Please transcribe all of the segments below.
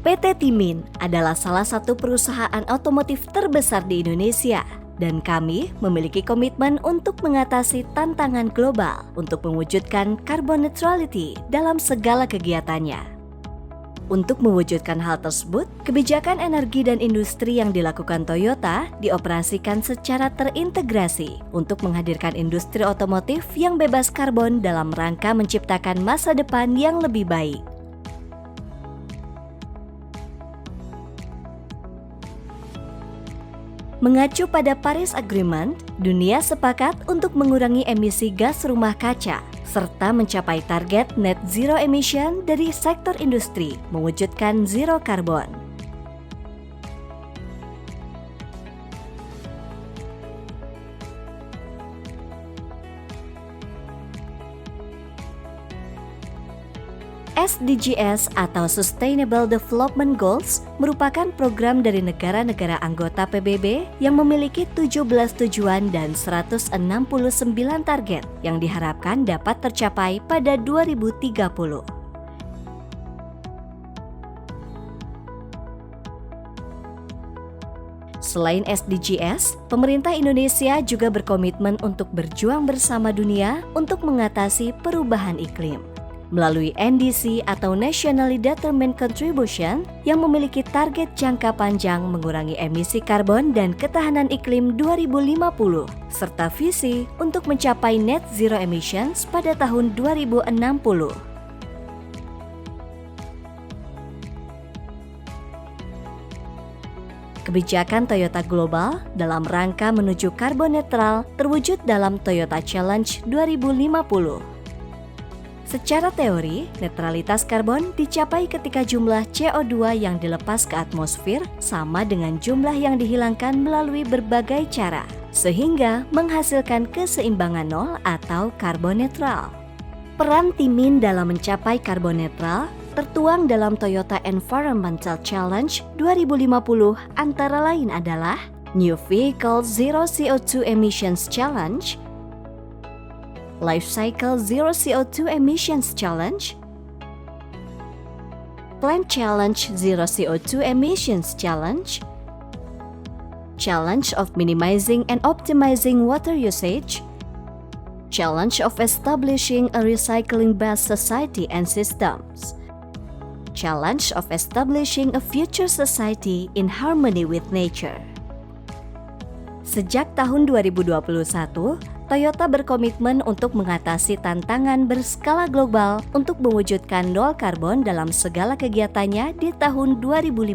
PT Timin adalah salah satu perusahaan otomotif terbesar di Indonesia dan kami memiliki komitmen untuk mengatasi tantangan global untuk mewujudkan carbon neutrality dalam segala kegiatannya. Untuk mewujudkan hal tersebut, kebijakan energi dan industri yang dilakukan Toyota dioperasikan secara terintegrasi untuk menghadirkan industri otomotif yang bebas karbon dalam rangka menciptakan masa depan yang lebih baik. Mengacu pada Paris Agreement, dunia sepakat untuk mengurangi emisi gas rumah kaca serta mencapai target net zero emission dari sektor industri, mewujudkan zero karbon. SDGs atau Sustainable Development Goals merupakan program dari negara-negara anggota PBB yang memiliki 17 tujuan dan 169 target yang diharapkan dapat tercapai pada 2030. Selain SDGs, pemerintah Indonesia juga berkomitmen untuk berjuang bersama dunia untuk mengatasi perubahan iklim melalui NDC atau Nationally Determined Contribution yang memiliki target jangka panjang mengurangi emisi karbon dan ketahanan iklim 2050, serta visi untuk mencapai net zero emissions pada tahun 2060. Kebijakan Toyota Global dalam rangka menuju karbon netral terwujud dalam Toyota Challenge 2050. Secara teori, netralitas karbon dicapai ketika jumlah CO2 yang dilepas ke atmosfer sama dengan jumlah yang dihilangkan melalui berbagai cara, sehingga menghasilkan keseimbangan nol atau karbon netral. Peran Timin dalam mencapai karbon netral tertuang dalam Toyota Environmental Challenge 2050 antara lain adalah New Vehicle Zero CO2 Emissions Challenge, Life Cycle Zero CO2 Emissions Challenge, Plant Challenge Zero CO2 Emissions Challenge, Challenge of Minimizing and Optimizing Water Usage, Challenge of Establishing a Recycling-Based Society and Systems, Challenge of Establishing a Future Society in Harmony with Nature. Sejak tahun 2021, Toyota berkomitmen untuk mengatasi tantangan berskala global untuk mewujudkan nol karbon dalam segala kegiatannya di tahun 2050.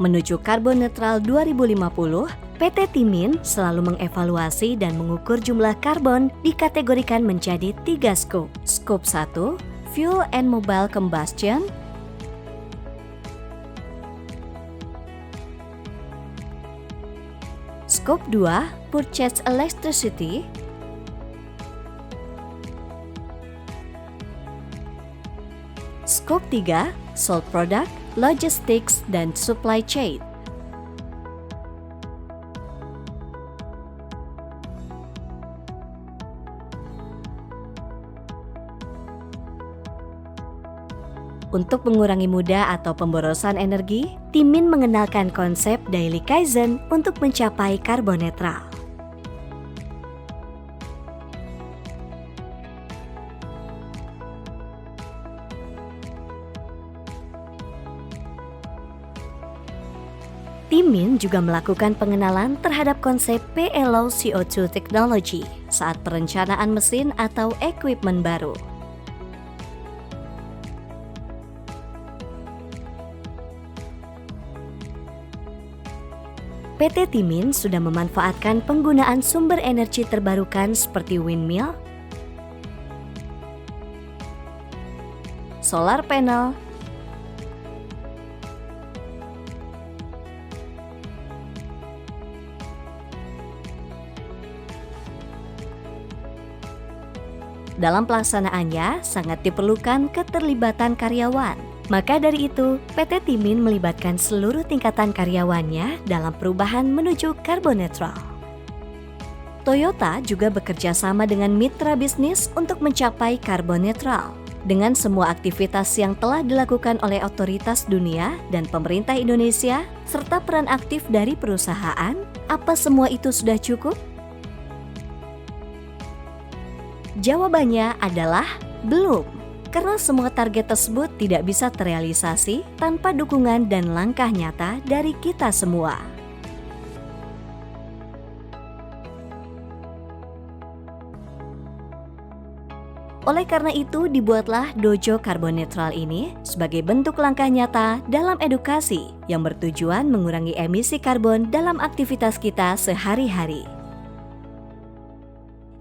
Menuju karbon netral 2050, PT Timin selalu mengevaluasi dan mengukur jumlah karbon dikategorikan menjadi 3 skop. Skop 1, Fuel and Mobile Combustion, Skop 2, Purchased Electricity, Skop 3, Sold Product, Logistics, dan Supply Chain. Untuk mengurangi muda atau pemborosan energi, Timin mengenalkan konsep Daily Kaizen untuk mencapai karbon netral. Timin juga melakukan pengenalan terhadap konsep PLO CO2 Technology saat perencanaan mesin atau equipment baru. PT Timin sudah memanfaatkan penggunaan sumber energi terbarukan seperti windmill, solar panel, dalam pelaksanaannya sangat diperlukan keterlibatan karyawan. Maka dari itu, PT Timin melibatkan seluruh tingkatan karyawannya dalam perubahan menuju karbon netral. Toyota juga bekerja sama dengan mitra bisnis untuk mencapai karbon netral. Dengan semua aktivitas yang telah dilakukan oleh otoritas dunia dan pemerintah Indonesia, serta peran aktif dari perusahaan, apa semua itu sudah cukup? Jawabannya adalah belum, karena semua target tersebut tidak bisa terrealisasi tanpa dukungan dan langkah nyata dari kita semua. Oleh karena itu, dibuatlah Dojo Karbon Netral ini sebagai bentuk langkah nyata dalam edukasi yang bertujuan mengurangi emisi karbon dalam aktivitas kita sehari-hari.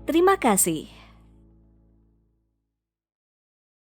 Terima kasih.